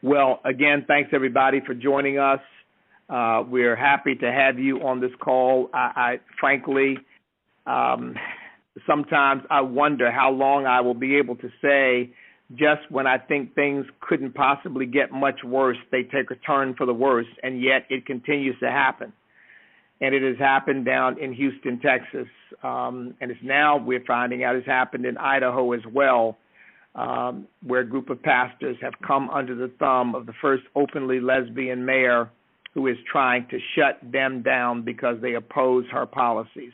Well, again, thanks everybody for joining us. We're happy to have you on this call. I frankly, sometimes I wonder how long I will be able to say, just when I think things couldn't possibly get much worse, they take a turn for the worse, and yet it continues to happen. And it has happened down in Houston, Texas, and it's now we're finding out it's happened in Idaho as well, where a group of pastors have come under the thumb of the first openly lesbian mayor who is trying to shut them down because they oppose her policies.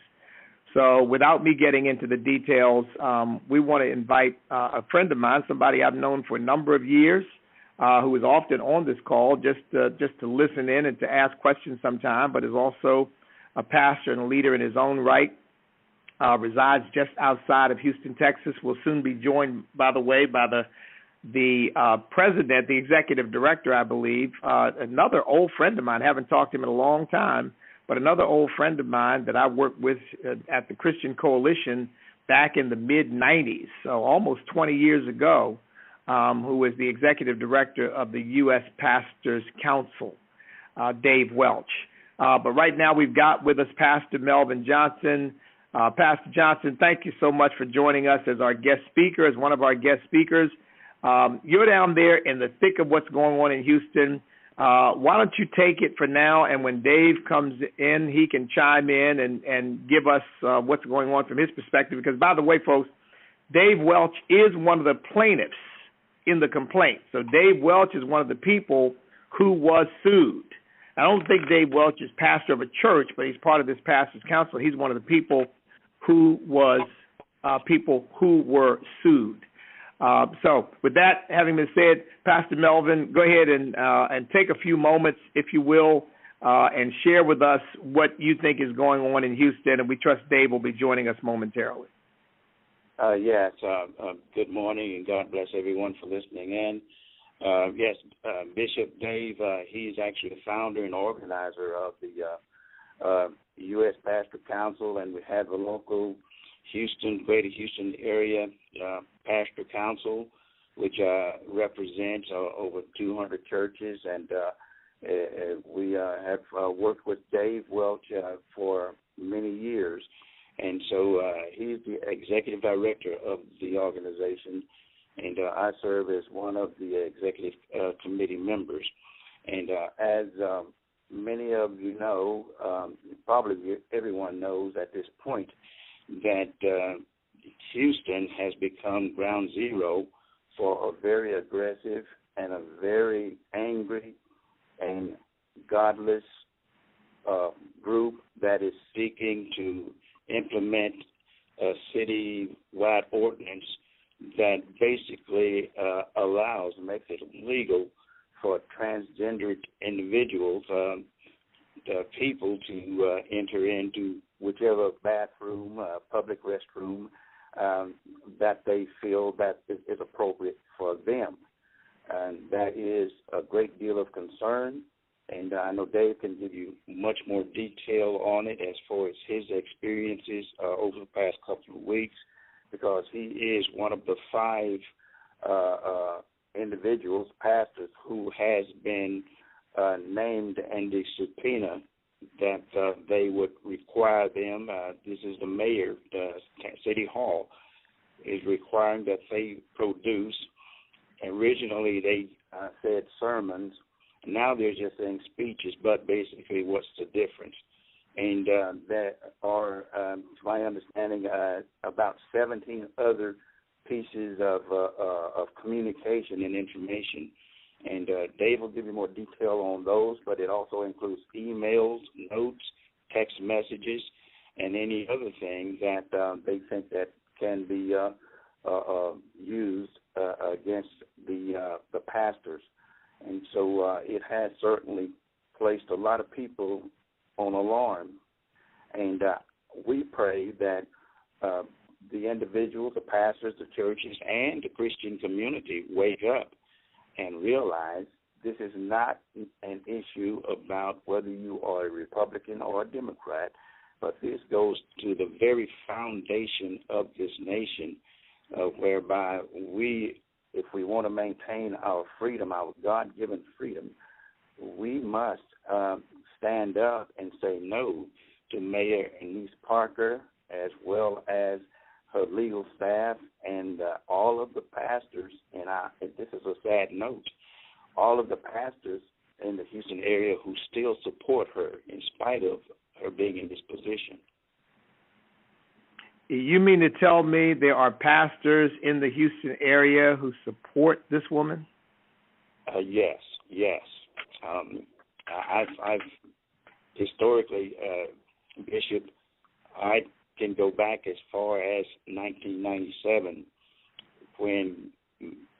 So without me getting into the details, we want to invite a friend of mine, somebody I've known for a number of years, who is often on this call just to listen in and to ask questions sometime, but is also a pastor and a leader in his own right, resides just outside of Houston, Texas. Will soon be joined, by the way, by the president, the executive director, I believe, another old friend of mine. I haven't talked to him in a long time, but another old friend of mine that I worked with at the Christian Coalition back in the mid-'90s, so almost 20 years ago, who was the executive director of the U.S. Pastors Council, Dave Welch. But right now we've got with us Pastor Melvin Johnson. Pastor Johnson, thank you so much for joining us as our guest speaker, as one of our guest speakers. You're down there in the thick of what's going on in Houston. Why don't you take it for now, and when Dave comes in, he can chime in and give us what's going on from his perspective. Because, by the way, folks, Dave Welch is one of the plaintiffs in the complaint. So Dave Welch is one of the people who was sued. I don't think Dave Welch is pastor of a church, but he's part of this pastors' council. He's one of the people who were sued. So with that having been said, Pastor Melvin, go ahead and take a few moments, if you will, and share with us what you think is going on in Houston, and we trust Dave will be joining us momentarily. Yes, good morning, and God bless everyone for listening in. Yes, Bishop Dave, he's actually the founder and organizer of the U.S. Pastor Council, and we have the local Greater Houston area Pastor Council, which represents over 200 churches, and we have worked with Dave Welch for many years, and so he's the executive director of the organization, and I serve as one of the executive committee members. And as many of you know, probably everyone knows at this point, that Houston has become ground zero for a very aggressive and a very angry and godless group that is seeking to implement a city-wide ordinance that basically makes it legal for transgendered individuals, people to enter into whichever bathroom, public restroom that they feel that is appropriate for them. And that is a great deal of concern, and I know Dave can give you much more detail on it as far as his experiences over the past couple of weeks, because he is one of the 5 individuals, pastors, who has been named in the subpoena that they would require them. This is the mayor, the city hall, is requiring that they produce. Originally, they said sermons. Now they're just saying speeches, but basically what's the difference? And there are, to my understanding, about 17 other pieces of communication and information. And Dave will give you more detail on those, but it also includes emails, notes, text messages, and any other thing that they think that can be used against the pastors. And so it has certainly placed a lot of people on alarm. And we pray that the individuals, the pastors, the churches, and the Christian community wake up and realize this is not an issue about whether you are a Republican or a Democrat, but this goes to the very foundation of this nation, whereby we if we want to maintain our freedom, our God-given freedom, we must stand up and say no to Mayor Annise Parker, as well as her legal staff and all of the pastors. And this is a sad note, all of the pastors in the Houston area who still support her in spite of her being in this position. You mean to tell me there are pastors in the Houston area who support this woman? Yes. I've historically, Bishop, I can go back as far as 1997 when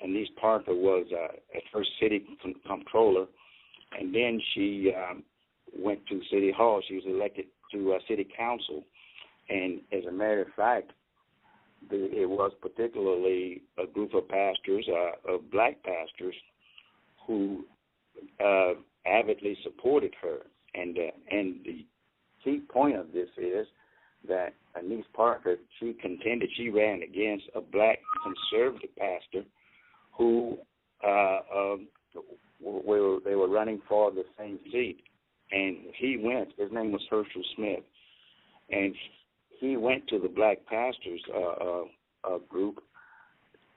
Annise Parker was at first city comptroller, and then she went to City Hall. She was elected to City Council. And as a matter of fact, it was particularly a group of pastors, of black pastors, who avidly supported her. And the key point of this is that Annise Parker, she ran against a black conservative pastor who they were running for the same seat. And he went, his name was Herschel Smith, and he went to the black pastors group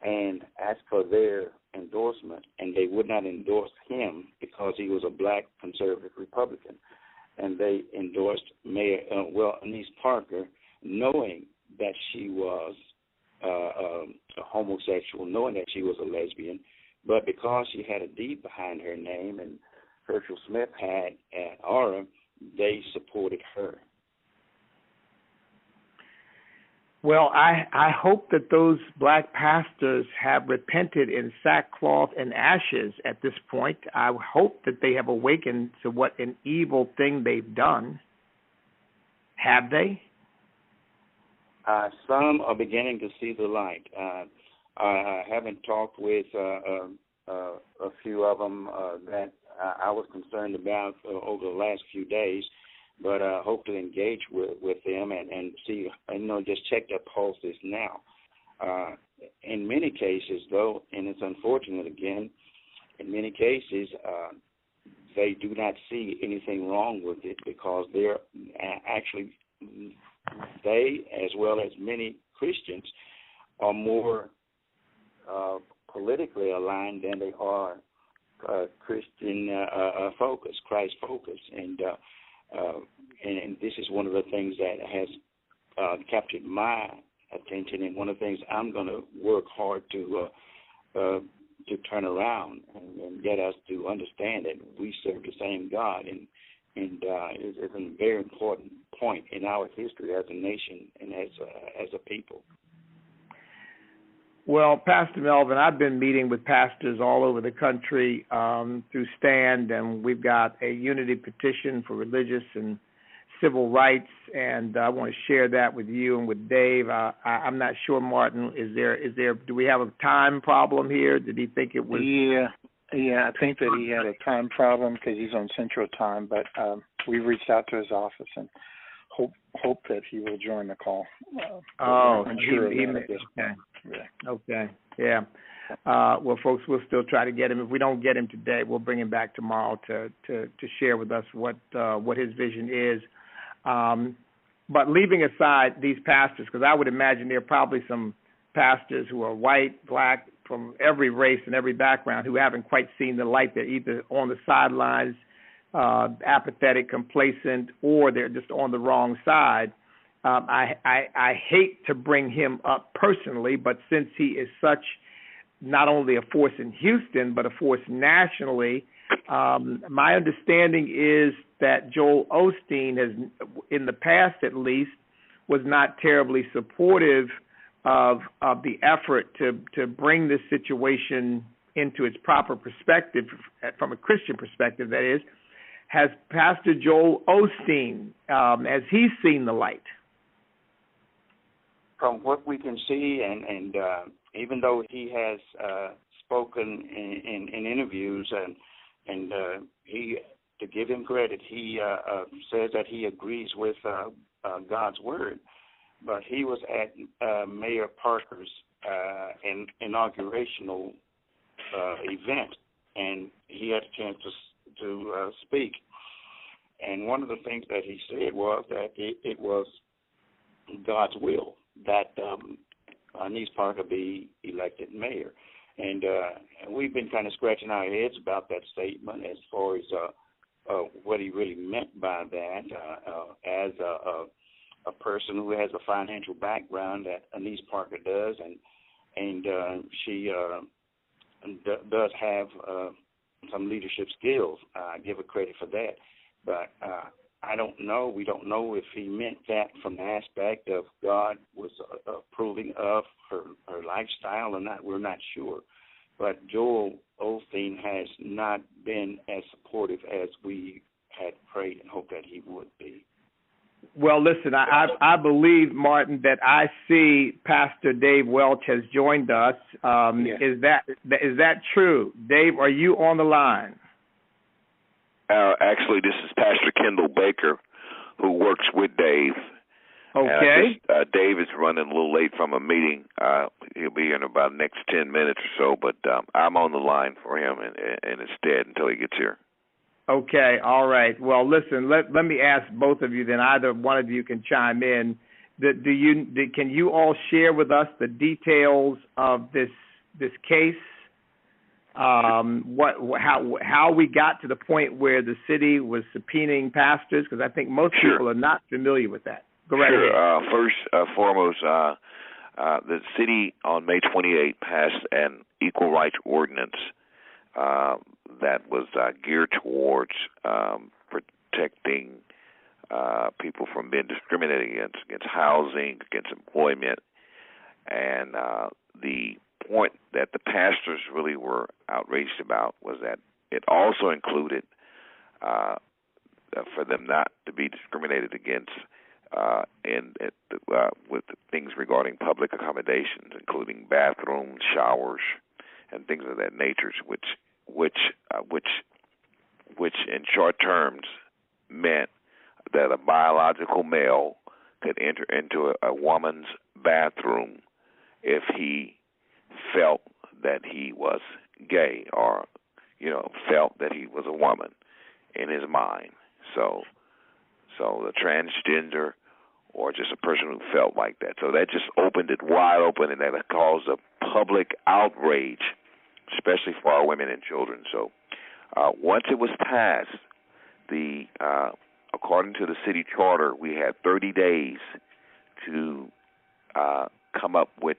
and asked for their endorsement, and they would not endorse him because he was a black conservative Republican. And they endorsed Annise Parker, knowing that she was a homosexual, knowing that she was a lesbian, but because she had a D behind her name and Herschel Smith had an aura, they supported her. Well, I hope that those black pastors have repented in sackcloth and ashes at this point. I hope that they have awakened to what an evil thing they've done. Have they? Some are beginning to see the light. I haven't talked with a few of them that I was concerned about over the last few days, but I hope to engage with them and see, just check their pulses now. In many cases, though, and it's unfortunate again, in many cases, they do not see anything wrong with it because they're actually, they, as well as many Christians, are more politically aligned than they are Christian focus, Christ focus, and this is one of the things that has captured my attention, and one of the things I'm going to work hard to turn around and get us to understand that we serve the same God, and it's a very important point in our history as a nation and as a people. Well, Pastor Melvin, I've been meeting with pastors all over the country through STAND, and we've got a unity petition for religious and civil rights, and I want to share that with you and with Dave. I'm not sure, Martin, is there? Do we have a time problem here? Did he think it was? Yeah, I think that he had a time problem because he's on Central Time, but we reached out to his office and hope that he will join the call. Okay. Yeah. Well, folks, we'll still try to get him. If we don't get him today, we'll bring him back tomorrow to share with us what his vision is. But leaving aside these pastors, because I would imagine there are probably some pastors who are white, black, from every race and every background who haven't quite seen the light. They're either on the sidelines, apathetic, complacent, or they're just on the wrong side. I hate to bring him up personally, but since he is such not only a force in Houston, but a force nationally, my understanding is that Joel Osteen has, in the past at least, was not terribly supportive of the effort to bring this situation into its proper perspective, from a Christian perspective, that is. Has Pastor Joel Osteen, has he seen the light? From what we can see, and even though he has spoken in interviews, and he, to give him credit, he says that he agrees with God's word, but he was at Mayor Parker's inaugurational event, and he had a chance to speak. And one of the things that he said was that it was God's will that Anise Parker be elected mayor. And we've been kind of scratching our heads about that statement as far as what he really meant by that. As a person who has a financial background that Anise Parker does, and she does have some leadership skills. I give her credit for that. But I don't know. We don't know if he meant that from the aspect of God was approving of her lifestyle or not. We're not sure. But Joel Osteen has not been as supportive as we had prayed and hoped that he would be. Well, listen, I believe, Martin, that I see Pastor Dave Welch has joined us. Yes. Is that true? Dave, are you on the line? Actually, this is Pastor Kendall Baker, who works with Dave. Okay. Dave is running a little late from a meeting. He'll be here in about the next 10 minutes or so, but I'm on the line for him and instead until he gets here. Okay, all right. Well, listen, let me ask both of you, then either one of you can chime in. Can you all share with us the details of this case? How we got to the point where the city was subpoenaing pastors? Because I think most people are not familiar with that. Go right ahead. First, foremost, the city on May 28th passed an equal rights ordinance that was geared towards protecting people from being discriminated against housing, against employment, and the point that the pastors really were outraged about was that it also included for them not to be discriminated against with things regarding public accommodations, including bathrooms, showers, and things of that nature, which in short terms meant that a biological male could enter into a woman's bathroom if he felt that he was gay or, felt that he was a woman in his mind. So the transgender or just a person who felt like that. So that just opened it wide open, and that caused a public outrage, especially for our women and children. So once it was passed, according to the city charter, we had 30 days to come up with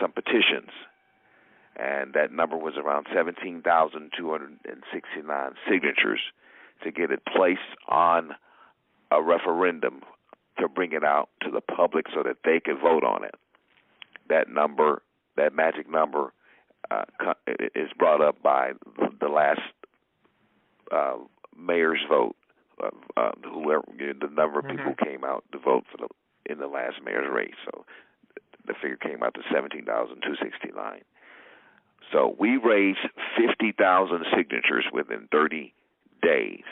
some petitions, and that number was around 17,269 signatures to get it placed on a referendum to bring it out to the public so that they could vote on it. That number, that magic number, is brought up by the last mayor's vote. Whoever the number of people came out to vote in the last mayor's race. So the figure came out to 17,269. So we raised 50,000 signatures within 30 days.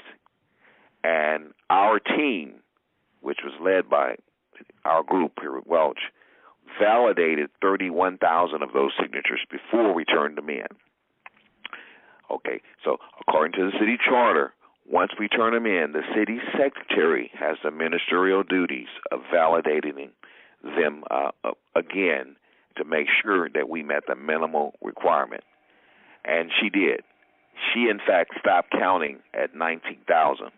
And our team, which was led by our group here at Welch, validated 31,000 of those signatures before we turned them in. Okay, so according to the city charter, once we turn them in, the city secretary has the ministerial duties of validating them again to make sure that we met the minimal requirement. And she did. She, in fact, stopped counting at 19,000.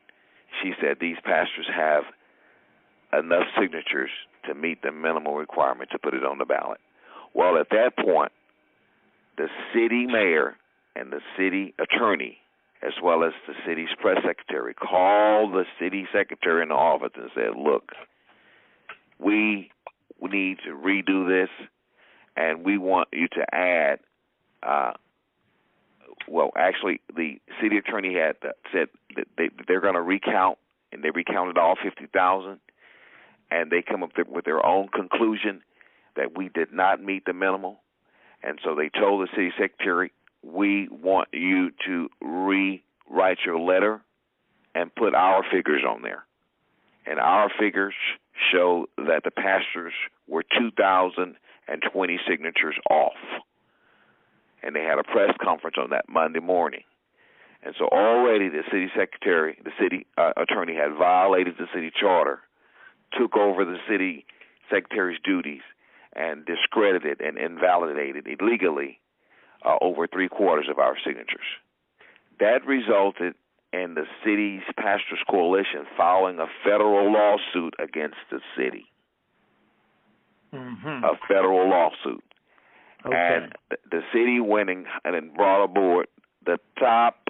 She said these pastors have enough signatures to meet the minimal requirement to put it on the ballot. Well, at that point, the city mayor and the city attorney, as well as the city's press secretary, called the city secretary in the office and said, look, we need to redo this, and we want you to add, actually, the city attorney had said that they're going to recount, and they recounted all 50,000, and they come up with their own conclusion that we did not meet the minimal. And so they told the city secretary, we want you to rewrite your letter and put our figures on there. And our figures show that the pastors were 2,020 signatures off. and they had a press conference on that Monday morning. And so already the city attorney had violated the city charter, took over the city secretary's duties, and discredited and invalidated illegally over 3/4 of our signatures. That resulted in the city's Pastors Coalition filing a federal lawsuit against the city. Mm-hmm. A federal lawsuit. Okay. And the city winning and brought aboard the top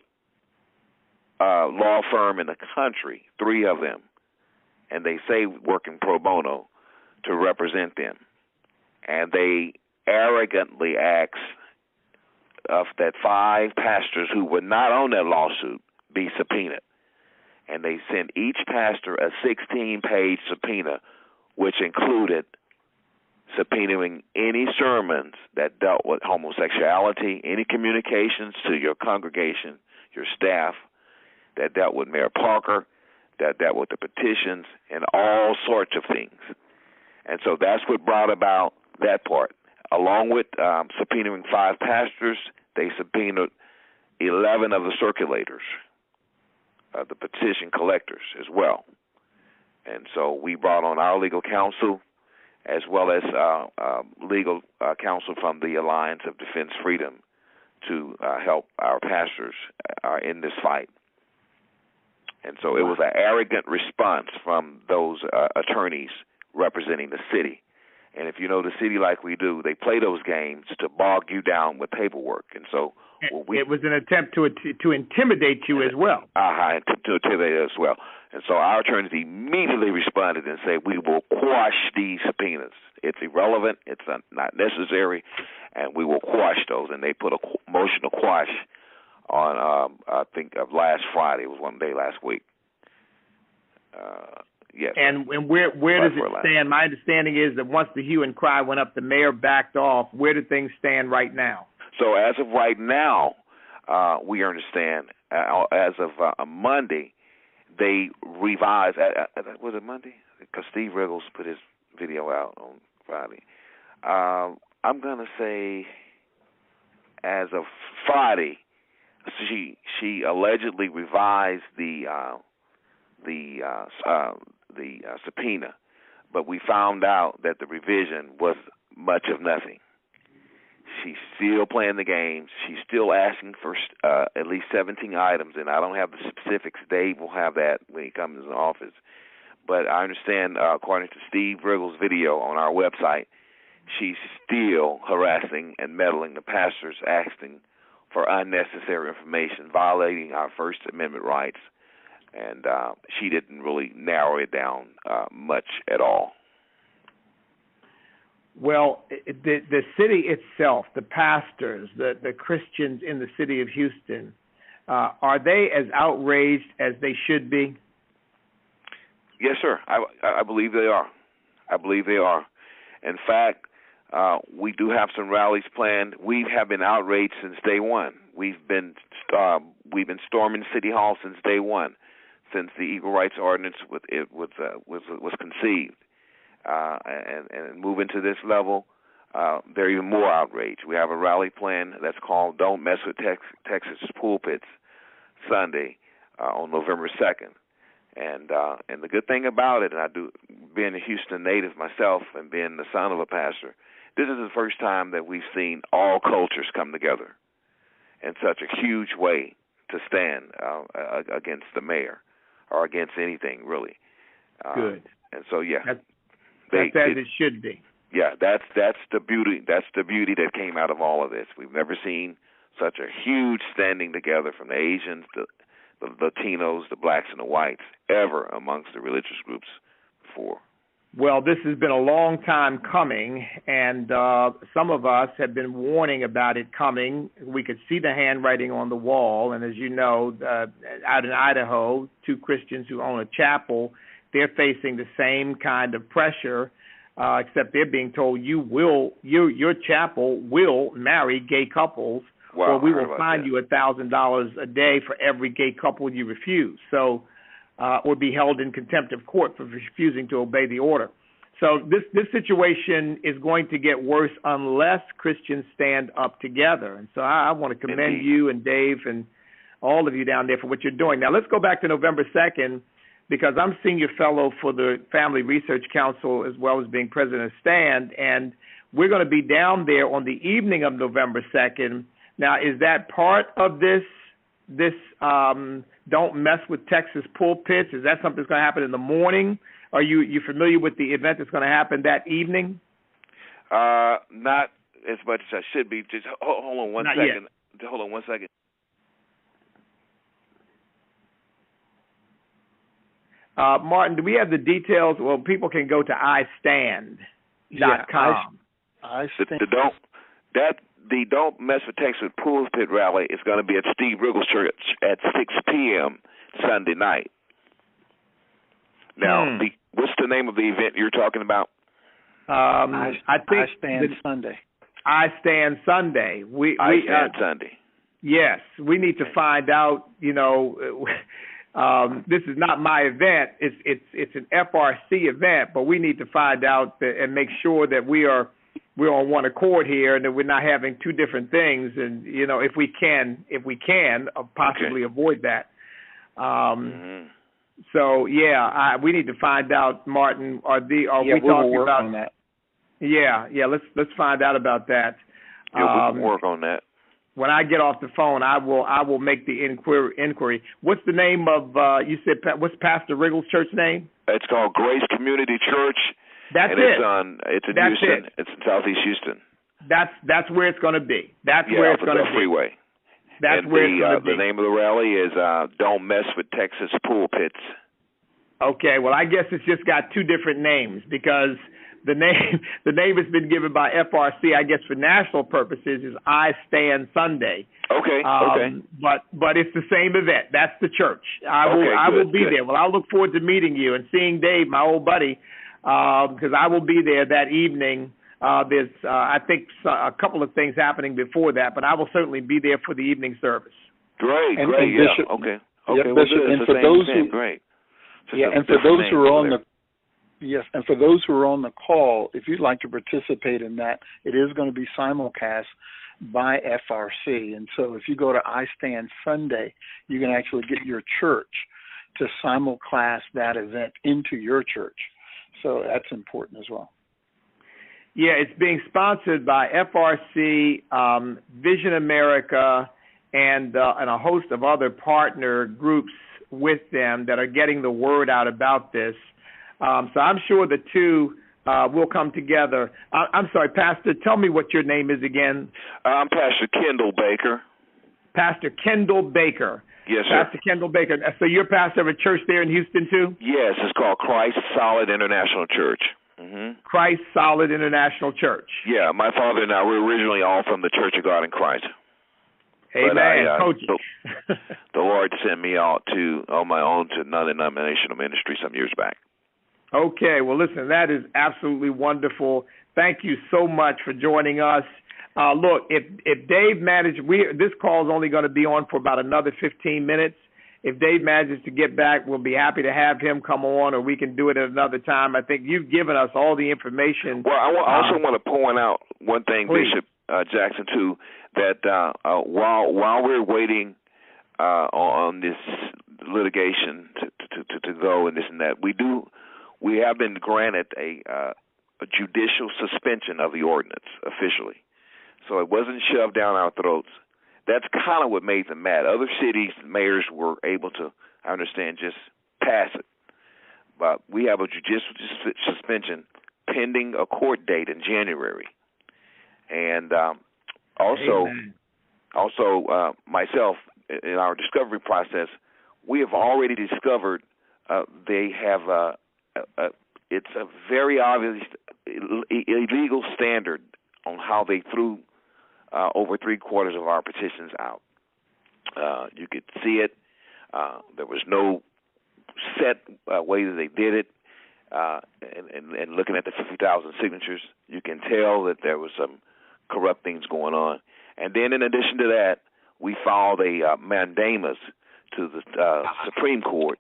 law firm in the country, 3 of them, and they say working pro bono to represent them. And they arrogantly asked that 5 pastors who were not on that lawsuit be subpoenaed. And they sent each pastor a 16-page subpoena, which included subpoenaing any sermons that dealt with homosexuality, any communications to your congregation, your staff, that dealt with Mayor Parker, that dealt with the petitions, and all sorts of things. And so that's what brought about that part. Along with subpoenaing 5 pastors, they subpoenaed 11 of the circulators, the petition collectors as well. And so we brought on our legal counsel as well as legal counsel from the Alliance of Defense Freedom to help our pastors in this fight. And so it was an arrogant response from those attorneys representing the city. And if you know the city like we do, they play those games to bog you down with paperwork. And so it was an attempt to intimidate you as well. To intimidate as well. And so our attorneys immediately responded and said, we will quash these subpoenas. It's irrelevant. It's not necessary. And we will quash those. And they put a motion to quash on, I think, of last Friday. It was one day last week. Yes. And where does it stand? My understanding is that once the hue and cry went up, the mayor backed off. Where do things stand right now? So as of right now, we understand, as of Monday, they revised, was it Monday? Because Steve Riggles put his video out on Friday. I'm going to say as of Friday, she allegedly revised the subpoena, but we found out that the revision was much of nothing. She's still playing the games. She's still asking for at least 17 items, and I don't have the specifics. Dave will have that when he comes in the office. But I understand, according to Steve Riggles' video on our website, she's still harassing and meddling the pastors, asking for unnecessary information, violating our First Amendment rights. And she didn't really narrow it down much at all. Well, the city itself, the pastors, the Christians in the city of Houston, are they as outraged as they should be? Yes, sir. I believe they are. I believe they are. In fact, we do have some rallies planned. We have been outraged since day one. We've been storming City Hall since day one, since the Equal Rights Ordinance was conceived. And moving to this level, they're even more outraged. We have a rally plan that's called Don't Mess with Texas Pulpits Sunday on November 2nd. And the good thing about it, and I do, being a Houston native myself and being the son of a pastor, this is the first time that we've seen all cultures come together in such a huge way to stand against the mayor or against anything, really. Good. And so, yeah. That's as it should be. Yeah, that's the beauty. That's the beauty that came out of all of this. We've never seen such a huge standing together from the Asians, the Latinos, the blacks, and the whites ever amongst the religious groups before. Well, this has been a long time coming, and some of us have been warning about it coming. We could see the handwriting on the wall, and as you know, out in Idaho, 2 Christians who own a chapel, they're facing the same kind of pressure, except they're being told your chapel will marry gay couples, wow, or we will fine you $1,000 a day for every gay couple you refuse. So, or be held in contempt of court for refusing to obey the order. So this situation is going to get worse unless Christians stand up together. And so I want to commend Indeed. you and Dave and all of you down there for what you're doing. Now let's go back to November 2nd, because I'm senior fellow for the Family Research Council as well as being president of STAND, and we're going to be down there on the evening of November 2nd. Now, is that part of this Don't Mess with Texas pulpits? Is that something that's going to happen in the morning? Are you familiar with the event that's going to happen that evening? Not as much as I should be. Just hold on one Not second. yet. Hold on one second. Martin, do we have the details? Well, people can go to iStand.com. The Don't Mess with Texas Pulpit rally is going to be at Steve Riggles Church at 6 p.m. Sunday night. Now, what's the name of the event you're talking about? I think iStand Sunday. iStand Sunday. iStand Sunday. Yes, we need to find out. This is not my event. It's an FRC event, but we need to find out and make sure that we're on one accord here, and that we're not having two different things. And if we can, possibly avoid that. So we need to find out, Martin. Are we talking work about on that? Yeah. Let's find out about that. Yeah, we can work on that. When I get off the phone, I will make the inquiry. What's the name of you said? What's Pastor Riggles' church name? It's called Grace Community Church. That's and it. It's in Houston. It's in Southeast Houston. That's where it's going to be. That's where it's going to be. Freeway. That's where it's going to be. The name of the rally is Don't Mess with Texas Pulpits. Okay, well, I guess it's just got two different names, because the name has been given by FRC, I guess, for national purposes, is iStand Sunday. Okay. But it's the same event. That's the church. I will be there. Well, I'll look forward to meeting you and seeing Dave, my old buddy, because I will be there that evening. There's, I think, a couple of things happening before that, but I will certainly be there for the evening service. Great. Bishop, okay. Yeah, Bishop, and for those who, great. and for those who are on the and for those who are on the call, if you'd like to participate in that, it is going to be simulcast by FRC. And so if you go to iStand Sunday, you can actually get your church to simulcast that event into your church. So that's important as well. Yeah, it's being sponsored by FRC, Vision America, and a host of other partner groups with them that are getting the word out about this. So I'm sure the two will come together. I'm sorry, Pastor, tell me what your name is again. I'm Pastor Kendall Baker. Pastor Kendall Baker. Yes, sir. Pastor Kendall Baker. So you're pastor of a church there in Houston, too? Yes, it's called Christ Solid International Church. Mm-hmm. Christ Solid International Church. Yeah, my father and I were originally all from the Church of God in Christ. Amen, Coach. The Lord sent me out on my own to non-denominational ministry some years back. Okay, well, listen, that is absolutely wonderful. Thank you so much for joining us. Look, if Dave manages, this call is only going to be on for about another 15 minutes. If Dave manages to get back, we'll be happy to have him come on, or we can do it at another time. I think you've given us all the information. Well, I also want to point out one thing, please. Bishop Jackson, too, that while we're waiting on this litigation to go and this and that, we have been granted a judicial suspension of the ordinance officially. So it wasn't shoved down our throats. That's kind of what made them mad. Other cities' mayors were able to, I understand, just pass it. But we have a judicial suspension pending a court date in January. And also myself, in our discovery process, we have already discovered they have it's a very obvious illegal standard on how they threw over 3/4 of our petitions out. You could see it. There was no set way that they did it. And looking at the 50,000 signatures, you can tell that there was some corrupt things going on. And then in addition to that, we filed a mandamus to the Supreme Court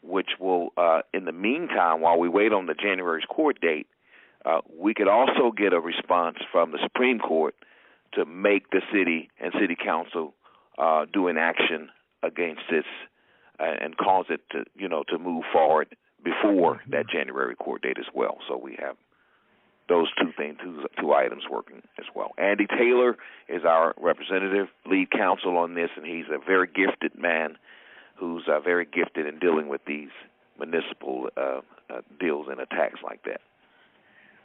which will, in the meantime, while we wait on the January's court date, we could also get a response from the Supreme Court to make the city and city council do an action against this and cause it to move forward before that January court date as well. So we have those two items working as well. Andy Taylor is our representative, lead counsel on this, and he's a very gifted man who's very gifted in dealing with these municipal deals and attacks like that.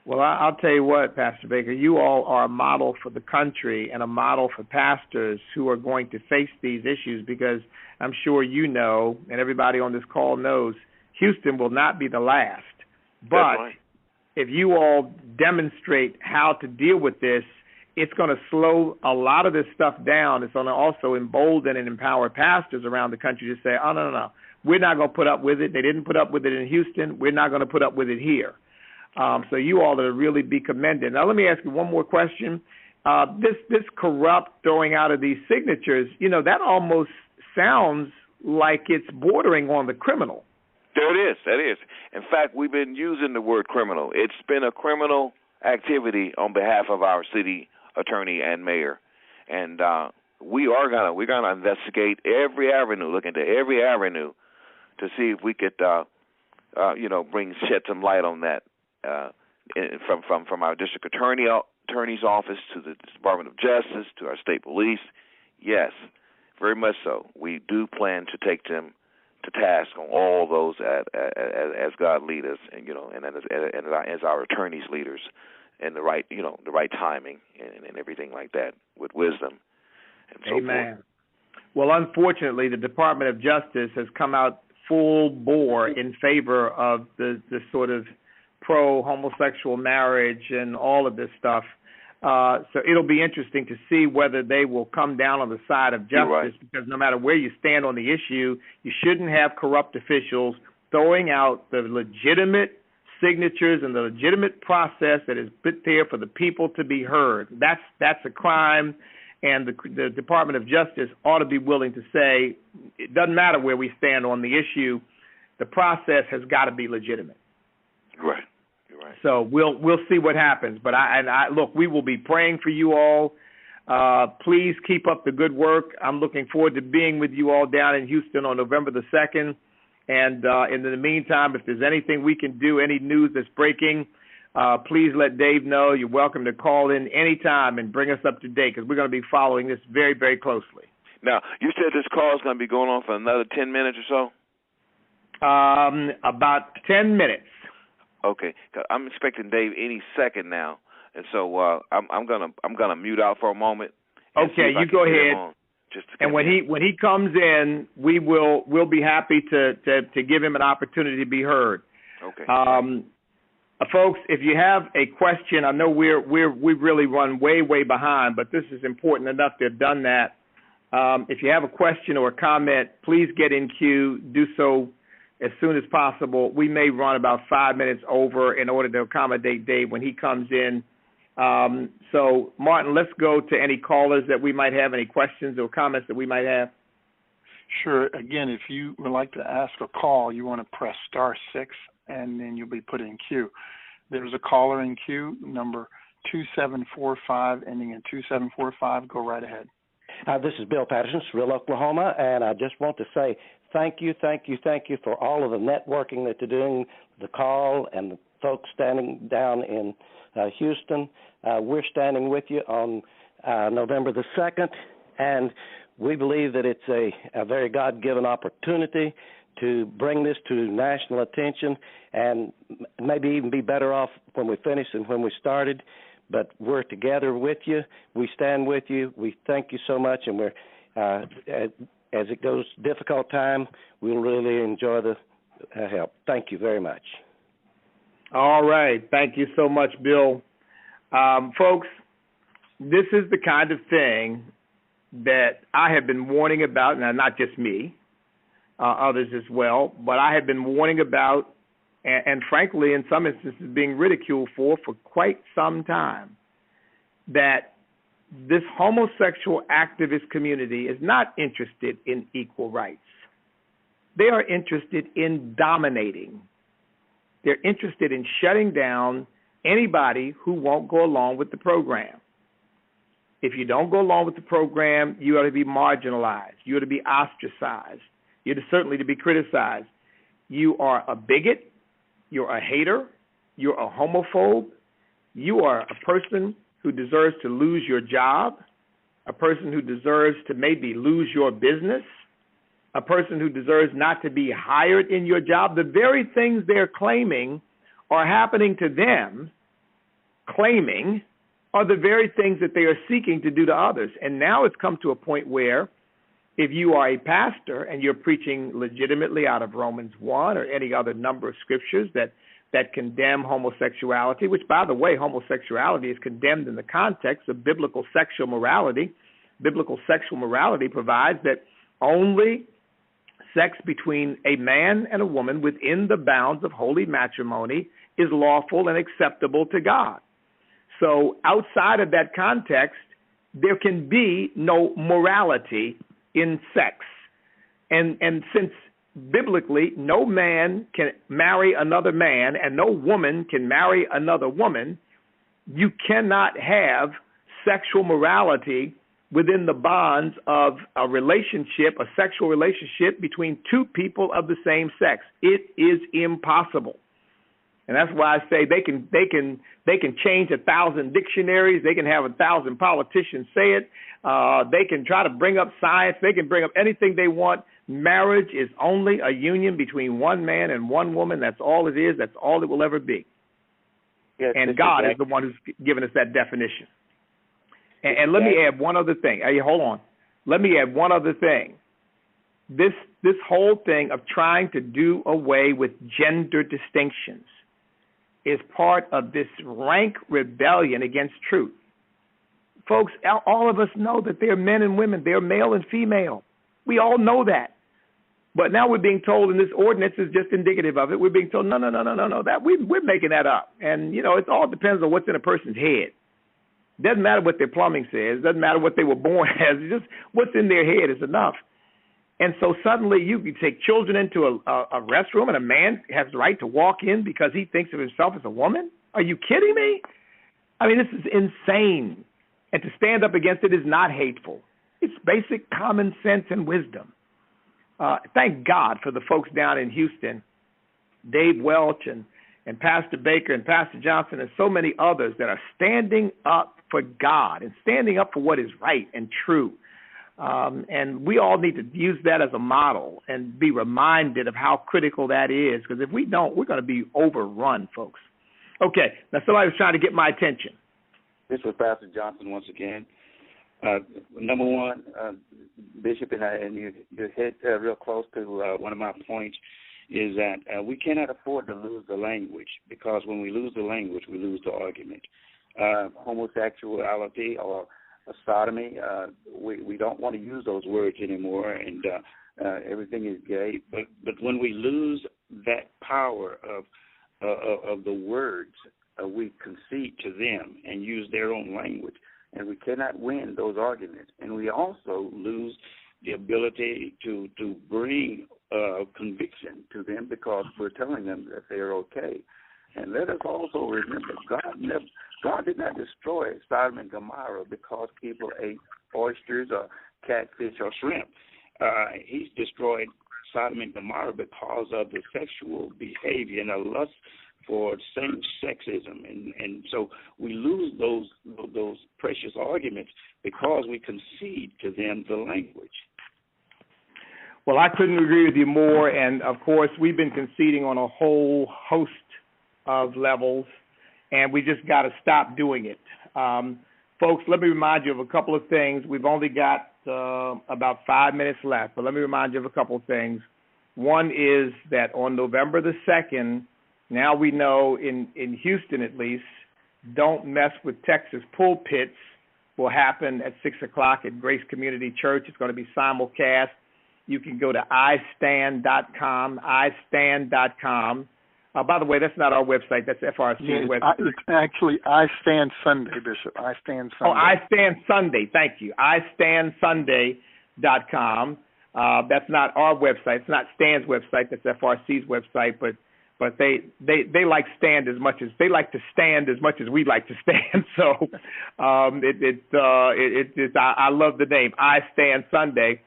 Well, I'll tell you what, Pastor Baker, you all are a model for the country and a model for pastors who are going to face these issues, because I'm sure you know, and everybody on this call knows, Houston will not be the last. But right. If you all demonstrate how to deal with this, it's going to slow a lot of this stuff down. It's going to also embolden and empower pastors around the country to say, oh, no, we're not going to put up with it. They didn't put up with it in Houston. We're not going to put up with it here. So you all are to really be commended. Now, let me ask you one more question. This corrupt throwing out of these signatures, that almost sounds like it's bordering on the criminal. There it is. That is. In fact, we've been using the word criminal. It's been a criminal activity on behalf of our city attorney and mayor, and we're gonna investigate every avenue, look into every avenue, to see if we could, shed some light on that, from our district attorney's office to the Department of Justice to our state police. Yes, very much so. We do plan to take them to task on all those as God lead us, and as our attorneys leaders, and the right timing and everything like that, with wisdom and so Amen. forth. Well, unfortunately, the Department of Justice has come out full bore in favor of the sort of pro-homosexual marriage and all of this stuff. So it'll be interesting to see whether they will come down on the side of justice, right. Because no matter where you stand on the issue, you shouldn't have corrupt officials throwing out the legitimate signatures and the legitimate process that is put there for the people to be heard. That's a crime, and the Department of Justice ought to be willing to say it doesn't matter where we stand on the issue, the process has got to be legitimate. Right. Right. So we'll see what happens. But I look, we will be praying for you all. Please keep up the good work. I'm looking forward to being with you all down in Houston on November the 2nd. And in the meantime, if there's anything we can do, any news that's breaking, please let Dave know. You're welcome to call in anytime and bring us up to date, because we're going to be following this very, very closely. Now, you said this call is going to be going on for another 10 minutes or so? About 10 minutes. Okay, I'm expecting Dave any second now, and so I'm gonna mute out for a moment. Okay, you go ahead. And when he comes in, we'll be happy to give him an opportunity to be heard. Okay. Folks, if you have a question, I know we've really run way behind, but this is important enough to have done that. If you have a question or a comment, please get in queue. Do so as soon as possible. We may run about 5 minutes over in order to accommodate Dave when he comes in. So, Martin, let's go to any callers that we might have, any questions or comments that we might have. Sure. Again, if you would like to ask a call, you want to press *6, and then you'll be put in queue. There's a caller in queue, number 2745, ending in 2745. Go right ahead. This is Bill Patterson, Seville, Oklahoma, and I just want to say thank you for all of the networking that you're doing, the call and the folks standing down in Houston. We're standing with you on November the 2nd, and we believe that it's a very God-given opportunity to bring this to national attention, and maybe even be better off when we finish than when we started. But we're together with you. We stand with you. We thank you so much, and we're as it goes difficult time, we'll really enjoy the help. Thank you very much. All right. Thank you so much, Bill. Folks, this is the kind of thing that I have been warning about, and not just me, others as well, but I have been warning about, and frankly, in some instances, being ridiculed for quite some time, that this homosexual activist community is not interested in equal rights. They are interested in dominating. They're interested in shutting down anybody who won't go along with the program. If you don't go along with the program, you ought to be marginalized. You ought to be ostracized. You're certainly to be criticized. You are a bigot. You're a hater. You're a homophobe. You are a person who deserves to lose your job, a person who deserves to maybe lose your business, a person who deserves not to be hired in your job. The very things they're claiming are happening to them, claiming, are the very things that they are seeking to do to others. And now it's come to a point where if you are a pastor and you're preaching legitimately out of Romans 1 or any other number of scriptures that condemn homosexuality, which, by the way, homosexuality is condemned in the context of biblical sexual morality. Biblical sexual morality provides that only sex between a man and a woman within the bounds of holy matrimony is lawful and acceptable to God. So outside of that context, there can be no morality in sex. And since biblically no man can marry another man and no woman can marry another woman, you cannot have sexual morality within the bonds of a relationship, a sexual relationship between two people of the same sex. It is impossible. And that's why I say they can change 1,000 dictionaries. They can have 1,000 politicians say it. They can try to bring up science. They can bring up anything they want. Marriage is only a union between one man and one woman. That's all it is. That's all it will ever be. Yes, and God is the one who's given us that definition. And let me add one other thing. Hey, hold on. Let me add one other thing. This whole thing of trying to do away with gender distinctions is part of this rank rebellion against truth. Folks, all of us know that they're men and women. They're male and female. We all know that. But now we're being told, and this ordinance is just indicative of it, we're being told, no, that we're making that up. And, it all depends on what's in a person's head. Doesn't matter what their plumbing says. Doesn't matter what they were born as. It's just what's in their head is enough. And so suddenly you can take children into a restroom and a man has the right to walk in because he thinks of himself as a woman? Are you kidding me? I mean, this is insane. And to stand up against it is not hateful. It's basic common sense and wisdom. Thank God for the folks down in Houston, Dave Welch and Pastor Baker and Pastor Johnson and so many others that are standing up for God and standing up for what is right and true. And we all need to use that as a model and be reminded of how critical that is, because if we don't, we're going to be overrun, folks. Okay, now somebody was trying to get my attention. This was Pastor Johnson once again. Number one, Bishop, and you hit real close to one of my points, is that we cannot afford to lose the language, because when we lose the language, we lose the argument. Homosexuality or sodomy, we don't want to use those words anymore, and everything is gay. But when we lose that power of the words, we concede to them and use their own language, and we cannot win those arguments. And we also lose the ability to bring conviction to them, because we're telling them that they're okay. And let us also remember, God did not destroy Sodom and Gomorrah because people ate oysters or catfish or shrimp. He's destroyed Sodom and Gomorrah because of the sexual behavior and a lust for same-sexism. And so we lose those precious arguments because we concede to them the language. Well, I couldn't agree with you more. And, of course, we've been conceding on a whole host of levels, and we just got to stop doing it. Folks, let me remind you of a couple of things. We've only got about 5 minutes left, but let me remind you of a couple of things. One is that on November the 2nd, now we know in Houston at least, Don't Mess with Texas pulpits will happen at 6 o'clock at Grace Community Church. It's going to be simulcast. You can go to istand.com, istand.com. By the way, that's not our website. That's FRC's website. It's actually I Stand Sunday, Bishop. I Stand Sunday. Oh, I Stand Sunday. Thank you. iStandSunday.com. That's not our website. It's not Stan's website. That's FRC's website. But they like stand as much as they like to stand as much as we like to stand. So I love the name I Stand Sunday.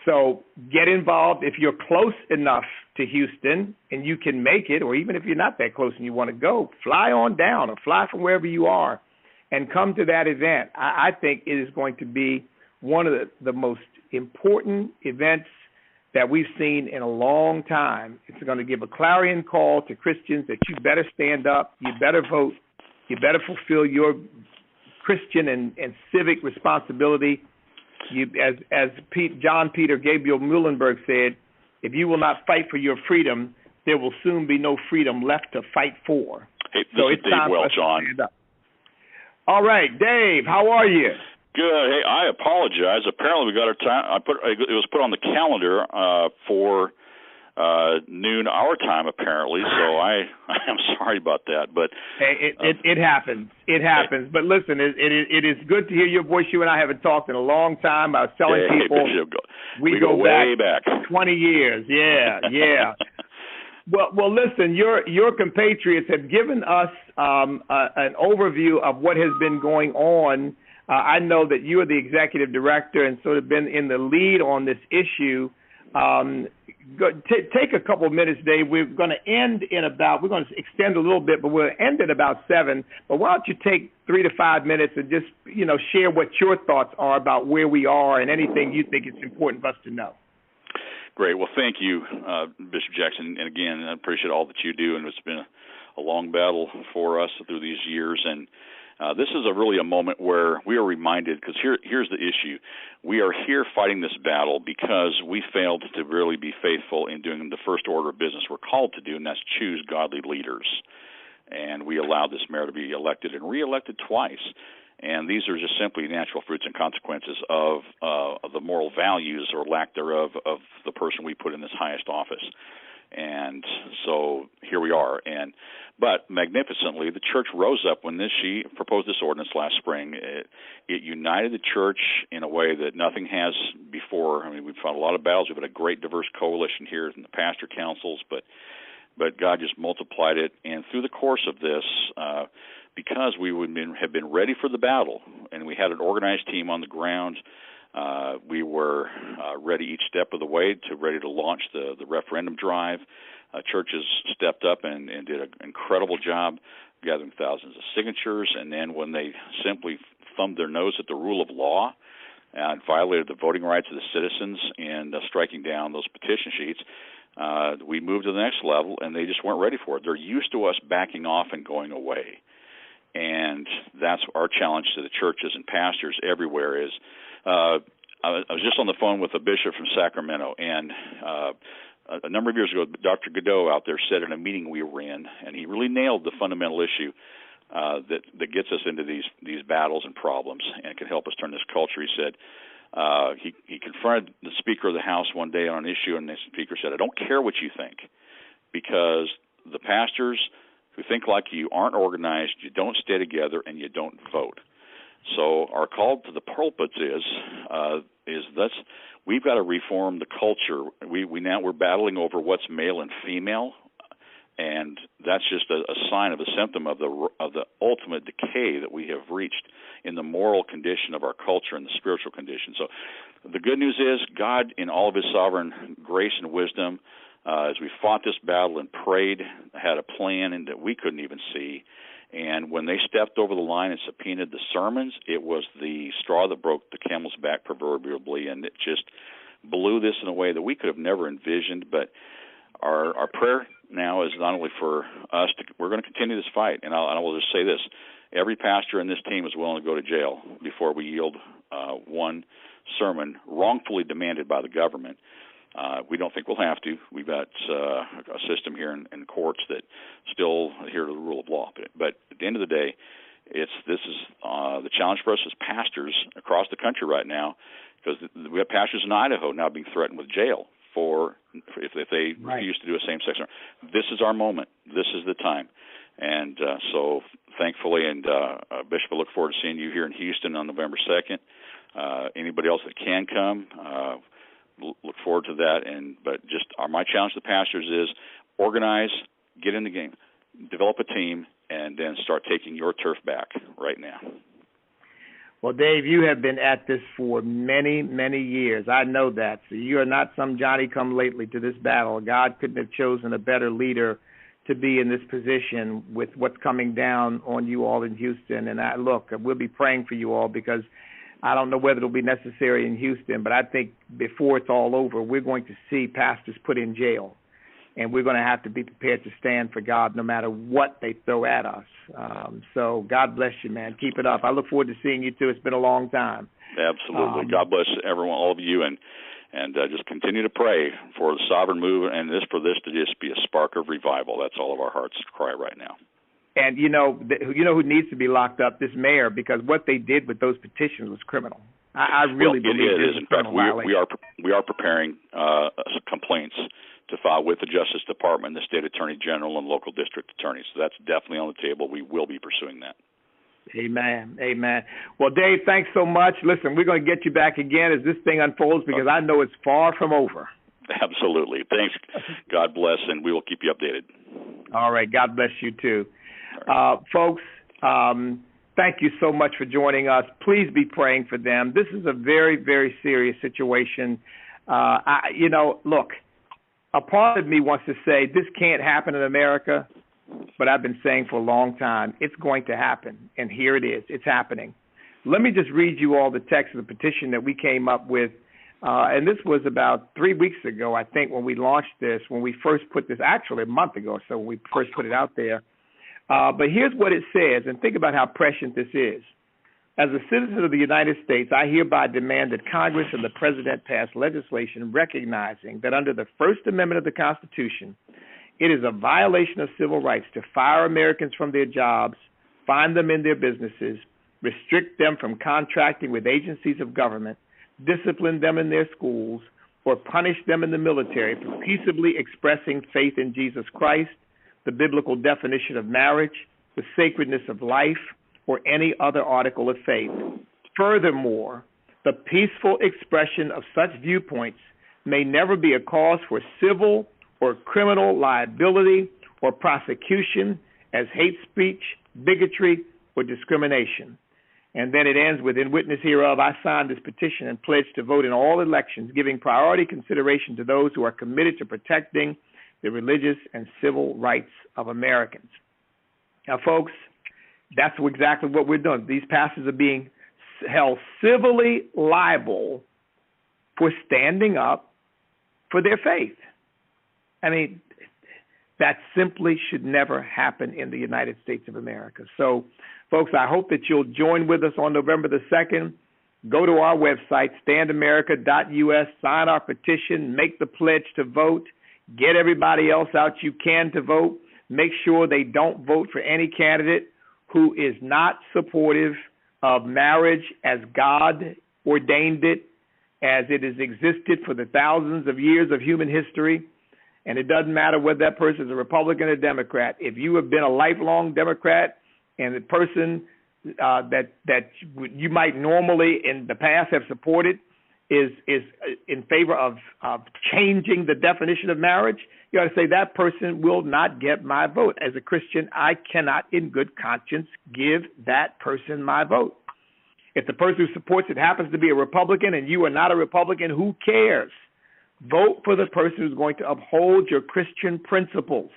So get involved if you're close enough to Houston and you can make it, or even if you're not that close and you want to go, fly on down or fly from wherever you are and come to that event. I think it is going to be one of the most important events that we've seen in a long time. It's going to give a clarion call to Christians that you better stand up, you better vote, you better fulfill your Christian and civic responsibility. As John Peter Gabriel Muhlenberg said, if you will not fight for your freedom, there will soon be no freedom left to fight for. Hey, this so is it's Dave time Welch for us on. to stand up. All right, Dave, how are you? Good. Hey, I apologize. Apparently, we got our time. It was put on the calendar for noon our time, apparently. So I'm sorry about that. But hey, it happens. It happens. But listen, it is good to hear your voice. You and I haven't talked in a long time. I was telling people we go way back 20 years. Yeah. Well, listen. Your compatriots have given us an overview of what has been going on. I know that you are the executive director and sort of been in the lead on this issue. Take a couple of minutes, Dave. We're going to extend a little bit, but we'll end at about 7. But why don't you take 3 to 5 minutes and just, share what your thoughts are about where we are and anything you think it's important for us to know. Great. Well, thank you, Bishop Jackson. And again, I appreciate all that you do. And it's been a long battle for us through these years. And this is really a moment where we are reminded, because here's the issue. We are here fighting this battle because we failed to really be faithful in doing the first order of business we're called to do, and that's choose godly leaders. And we allowed this mayor to be elected and reelected twice. And these are just simply natural fruits and consequences of the moral values or lack thereof of the person we put in this highest office. And so here we are. But magnificently, the church rose up when she proposed this ordinance last spring. It united the church in a way that nothing has before. I mean, we've fought a lot of battles. We've had a great diverse coalition here in the pastor councils, but God just multiplied it. And through the course of this, because we have been ready for the battle, and we had an organized team on the ground, we were ready each step of the way, ready to launch the referendum drive. Churches stepped up and did an incredible job gathering thousands of signatures, and then when they simply thumbed their nose at the rule of law and violated the voting rights of the citizens and striking down those petition sheets, we moved to the next level, and they just weren't ready for it. They're used to us backing off and going away. And that's our challenge to the churches and pastors everywhere is, I was just on the phone with a bishop from Sacramento, and a number of years ago, Dr. Godot out there said in a meeting we were in, and he really nailed the fundamental issue that gets us into these battles and problems and can help us turn this culture. He said he confronted the Speaker of the House one day on an issue, and the Speaker said, "I don't care what you think, because the pastors who think like you aren't organized, you don't stay together, and you don't vote." So our call to the pulpits is we've got to reform the culture. We're battling over what's male and female, and that's just a sign of a symptom of the ultimate decay that we have reached in the moral condition of our culture and the spiritual condition. So the good news is God, in all of His sovereign grace and wisdom, as we fought this battle and prayed, had a plan and that we couldn't even see. And when they stepped over the line and subpoenaed the sermons, it was the straw that broke the camel's back proverbially, and it just blew this in a way that we could have never envisioned. But our prayer now is not only for us, we're going to continue this fight. And I will just say this. Every pastor in this team is willing to go to jail before we yield one sermon wrongfully demanded by the government. We don't think we'll have to. We've got a system here in courts that still adhere to the rule of law. But at the end of the day, this is the challenge for us as pastors across the country right now, because we have pastors in Idaho now being threatened with jail for if they refuse to do a same-sex marriage. This is our moment. This is the time. And so thankfully, and Bishop, I look forward to seeing you here in Houston on November 2nd. Anybody else that can come, look forward to that. But just my challenge to the pastors is organize, get in the game, develop a team, and then start taking your turf back right now. Well, Dave, you have been at this for many, many years. I know that. So you are not some Johnny-come-lately to this battle. God couldn't have chosen a better leader to be in this position with what's coming down on you all in Houston. And we'll be praying for you all, because I don't know whether it'll be necessary in Houston, but I think before it's all over, we're going to see pastors put in jail. And we're going to have to be prepared to stand for God no matter what they throw at us. So God bless you, man. Keep it up. I look forward to seeing you, too. It's been a long time. Absolutely. God bless everyone, all of you, and just continue to pray for the sovereign move and for this to just be a spark of revival. That's all of our hearts cry right now. And you know who needs to be locked up? This mayor, because what they did with those petitions was criminal. I really believe it is. In fact, we are preparing complaints to file with the Justice Department, the State Attorney General, and local district attorneys. So that's definitely on the table. We will be pursuing that. Amen. Amen. Well, Dave, thanks so much. Listen, we're going to get you back again as this thing unfolds, because I know it's far from over. Absolutely. Thanks. God bless, and we will keep you updated. All right. God bless you, too. Folks, thank you so much for joining us. Please be praying for them. This is a very, very serious situation. Look, a part of me wants to say this can't happen in America, but I've been saying for a long time, it's going to happen, and here it is. It's happening. Let me just read you all the text of the petition that we came up with, and this was about 3 weeks ago, I think, when we launched this, when we first put this, actually a month ago or so, when we first put it out there. But here's what it says, and think about how prescient this is. As a citizen of the United States, I hereby demand that Congress and the President pass legislation recognizing that under the First Amendment of the Constitution, it is a violation of civil rights to fire Americans from their jobs, fine them in their businesses, restrict them from contracting with agencies of government, discipline them in their schools, or punish them in the military for peaceably expressing faith in Jesus Christ, the biblical definition of marriage, the sacredness of life, or any other article of faith. Furthermore, the peaceful expression of such viewpoints may never be a cause for civil or criminal liability or prosecution as hate speech, bigotry, or discrimination. And then it ends with, in witness hereof, I sign this petition and pledge to vote in all elections, giving priority consideration to those who are committed to protecting the religious and civil rights of Americans. Now, folks, that's exactly what we're doing. These pastors are being held civilly liable for standing up for their faith. I mean, that simply should never happen in the United States of America. So, folks, I hope that you'll join with us on November the 2nd. Go to our website, standamerica.us, sign our petition, make the pledge to vote, get everybody else out you can to vote. Make sure they don't vote for any candidate who is not supportive of marriage as God ordained it, as it has existed for the thousands of years of human history. And it doesn't matter whether that person is a Republican or Democrat. If you have been a lifelong Democrat and the person that you might normally in the past have supported is in favor of changing the definition of marriage, you ought to say that person will not get my vote. As a Christian, I cannot in good conscience give that person my vote. If the person who supports it happens to be a Republican and you are not a Republican, who cares? Vote for the person who's going to uphold your Christian principles.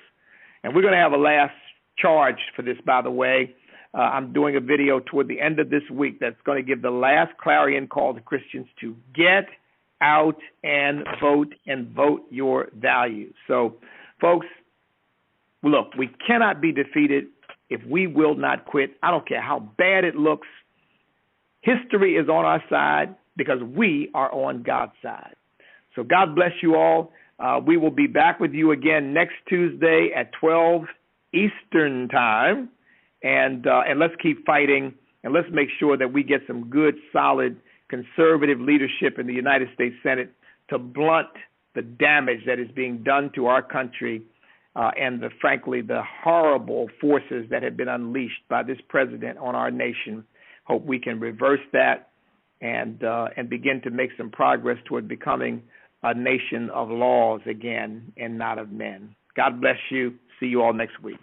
And we're going to have a last charge for this, by the way. I'm doing a video toward the end of this week that's going to give the last clarion call to Christians to get out and vote your values. So, folks, look, we cannot be defeated if we will not quit. I don't care how bad it looks. History is on our side because we are on God's side. So God bless you all. We will be back with you again next Tuesday at 12 Eastern Time. And let's keep fighting, and let's make sure that we get some good, solid, conservative leadership in the United States Senate to blunt the damage that is being done to our country and, frankly, the horrible forces that have been unleashed by this president on our nation. Hope we can reverse that and begin to make some progress toward becoming a nation of laws again and not of men. God bless you. See you all next week.